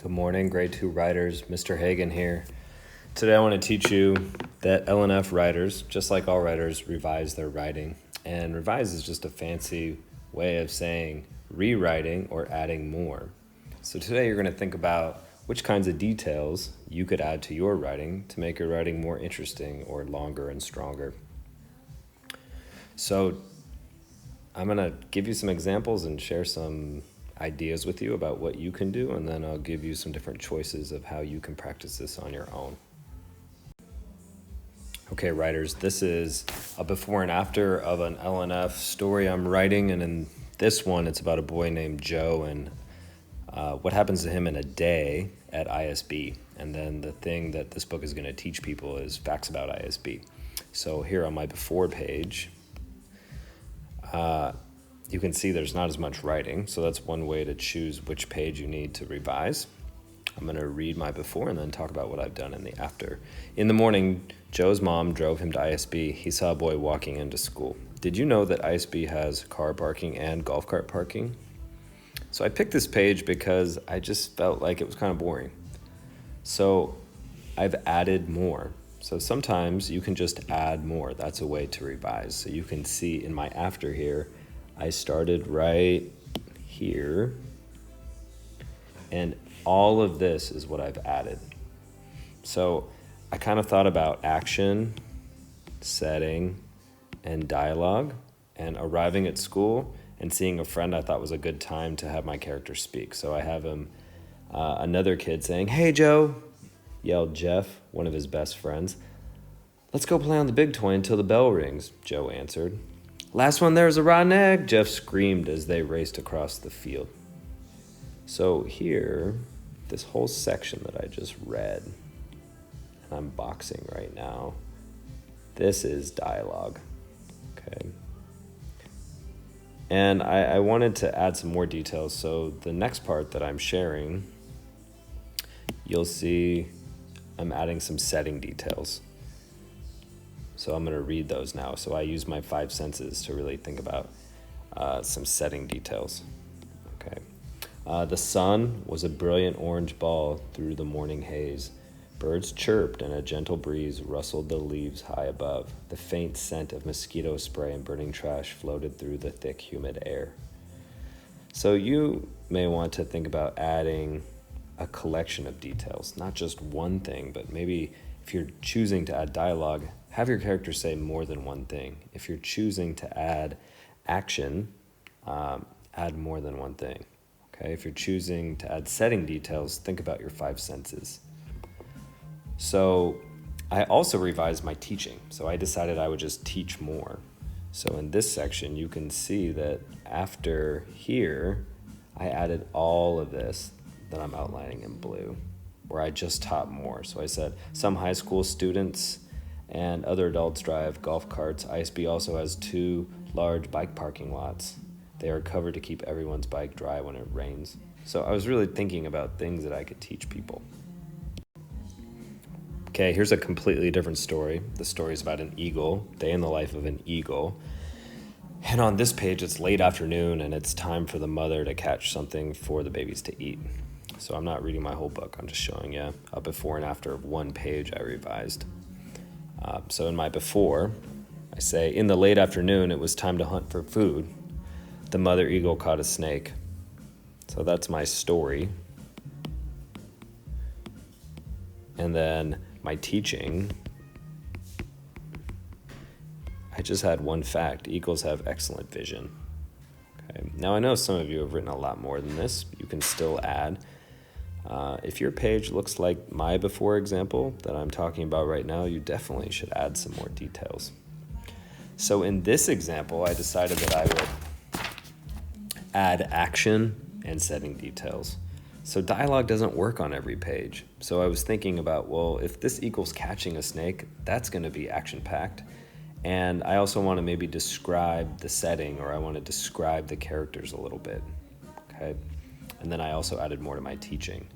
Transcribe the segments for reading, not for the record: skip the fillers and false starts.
Good morning, grade 2 writers. Mr. Hagan here. Today I want to teach you that LNF writers, just like all writers, revise their writing. And revise is just a fancy way of saying rewriting or adding more. So today you're going to think about which kinds of details you could add to your writing to make your writing more interesting or longer and stronger. So I'm going to give you some examples and share some ideas with you about what you can do, and then I'll give you some different choices of how you can practice this on your own. Okay, writers, this is a before and after of an LNF story I'm writing, and in this one it's about a boy named Joe and what happens to him in a day at ISB. And then the thing that this book is going to teach people is facts about ISB. So here on my before page, you can see there's not as much writing, so that's one way to choose which page you need to revise. I'm going to read my before and then talk about what I've done in the after. In the morning, Joe's mom drove him to ISB. He saw a boy walking into school. Did you know that ISB has car parking and golf cart parking? So I picked this page because I just felt like it was kind of boring. So I've added more. So sometimes you can just add more. That's a way to revise. So you can see in my after here, I started right here, and all of this is what I've added. So I kind of thought about action, setting, and dialogue, and arriving at school and seeing a friend I thought was a good time to have my character speak. So I have him, another kid saying, "Hey, Joe," yelled Jeff, one of his best friends. "Let's go play on the big toy until the bell rings," Joe answered. "Last one there's a rotten egg," Jeff screamed as they raced across the field. So here, this whole section that I just read, and I'm boxing right now, this is dialogue, okay? And I wanted to add some more details, so the next part that I'm sharing, you'll see I'm adding some setting details. So I'm going to read those now. So I use my 5 senses to really think about some setting details. Okay. The sun was a brilliant orange ball through the morning haze. Birds chirped and a gentle breeze rustled the leaves high above. The faint scent of mosquito spray and burning trash floated through the thick, humid air. So you may want to think about adding a collection of details, not just one thing, but maybe if you're choosing to add dialogue, have your character say more than one thing. If you're choosing to add action, add more than one thing. Okay? If you're choosing to add setting details, think about your 5 senses. So I also revised my teaching. So I decided I would just teach more. So in this section, you can see that after here, I added all of this that I'm outlining in blue, where I just taught more. So I said some high school students and other adults drive golf carts. ISB also has 2 large bike parking lots. They are covered to keep everyone's bike dry when it rains. So I was really thinking about things that I could teach people. Okay, here's a completely different story. The story is about an eagle, day in the life of an eagle. And on this page, it's late afternoon and it's time for the mother to catch something for the babies to eat. So I'm not reading my whole book. I'm just showing you a before and after of one page I revised. So in my before, I say, in the late afternoon, it was time to hunt for food. The mother eagle caught a snake. So that's my story. And then my teaching, I just had one fact. Eagles have excellent vision. Okay. Now I know some of you have written a lot more than this. You can still add. If your page looks like my before example that I'm talking about right now, you definitely should add some more details. So in this example, I decided that I would add action and setting details. So dialogue doesn't work on every page. So I was thinking about, well, if this equals catching a snake, that's going to be action-packed. And I also want to maybe describe the setting, or I want to describe the characters a little bit. Okay. And then I also added more to my teaching.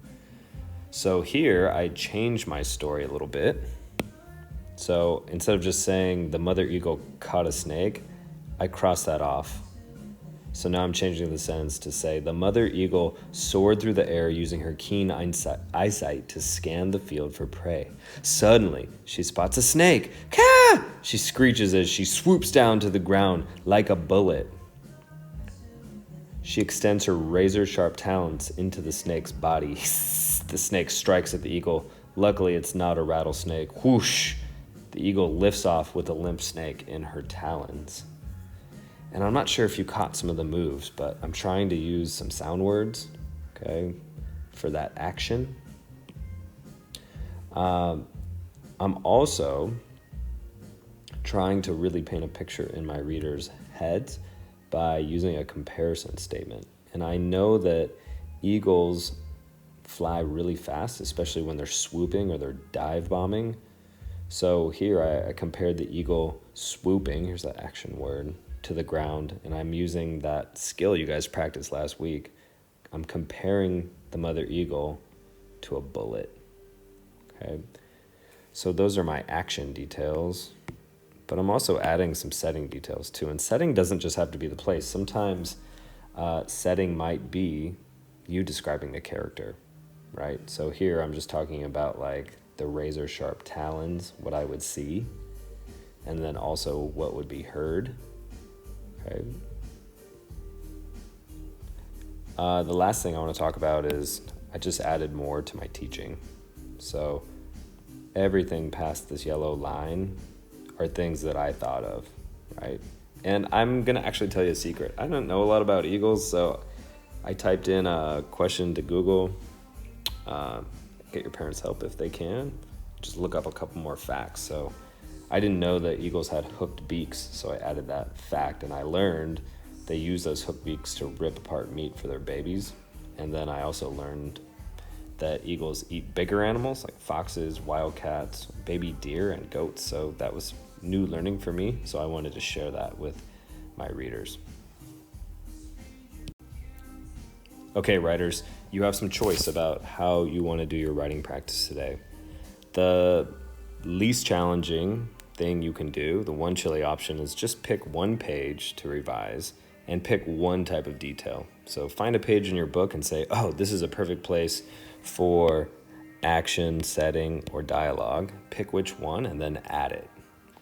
So here I changed my story a little bit. So instead of just saying the mother eagle caught a snake, I crossed that off. So now I'm changing the sentence to say, the mother eagle soared through the air using her keen eyesight to scan the field for prey. Suddenly, she spots a snake. Caw! She screeches as she swoops down to the ground like a bullet. She extends her razor-sharp talons into the snake's body. The snake strikes at the eagle. Luckily, it's not a rattlesnake. Whoosh! The eagle lifts off with the limp snake in her talons. And I'm not sure if you caught some of the moves, but I'm trying to use some sound words, okay, for that action. I'm also trying to really paint a picture in my readers' heads by using a comparison statement. And I know that eagles fly really fast, especially when they're swooping or they're dive bombing. So here I compared the eagle swooping, here's that action word, to the ground, and I'm using that skill you guys practiced last week. I'm comparing the mother eagle to a bullet. Okay, so those are my action details, but I'm also adding some setting details too. And setting doesn't just have to be the place. Sometimes setting might be you describing the character, right? So here I'm just talking about like the razor sharp talons, what I would see, and then also what would be heard. Okay. The last thing I want to talk about is I just added more to my teaching. So everything past this yellow line are things that I thought of, right? And I'm going to actually tell you a secret. I don't know a lot about eagles, so I typed in a question to Google. Get your parents' help if they can. Just look up a couple more facts. So I didn't know that eagles had hooked beaks, so I added that fact, and I learned they use those hooked beaks to rip apart meat for their babies. And then I also learned that eagles eat bigger animals like foxes, wildcats, baby deer, and goats. So that was new learning for me, so I wanted to share that with my readers. Okay, writers, you have some choice about how you want to do your writing practice today. The least challenging thing you can do, the one chili option, is just pick one page to revise and pick one type of detail. So find a page in your book and say, oh, this is a perfect place for action, setting, or dialogue. Pick which one and then add it.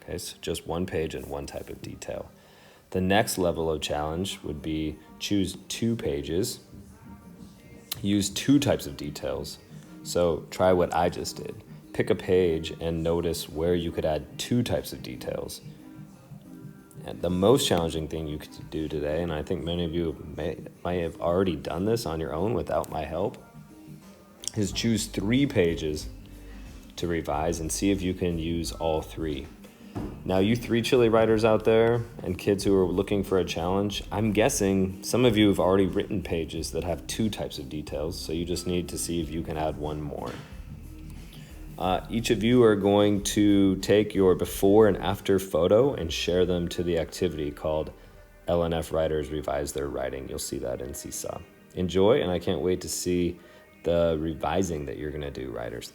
Okay, so just one page and one type of detail. The next level of challenge would be choose 2 pages, use 2 types of details. So try what I just did. Pick a page and notice where you could add 2 types of details. And the most challenging thing you could do today, and I think many of you might have already done this on your own without my help, is choose 3 pages to revise and see if you can use all 3. Now, you 3 chili writers out there and kids who are looking for a challenge, I'm guessing some of you have already written pages that have 2 types of details, so you just need to see if you can add 1 more. Each of you are going to take your before and after photo and share them to the activity called LNF Writers Revise Their Writing. You'll see that in Seesaw. Enjoy, and I can't wait to see the revising that you're going to do, writers.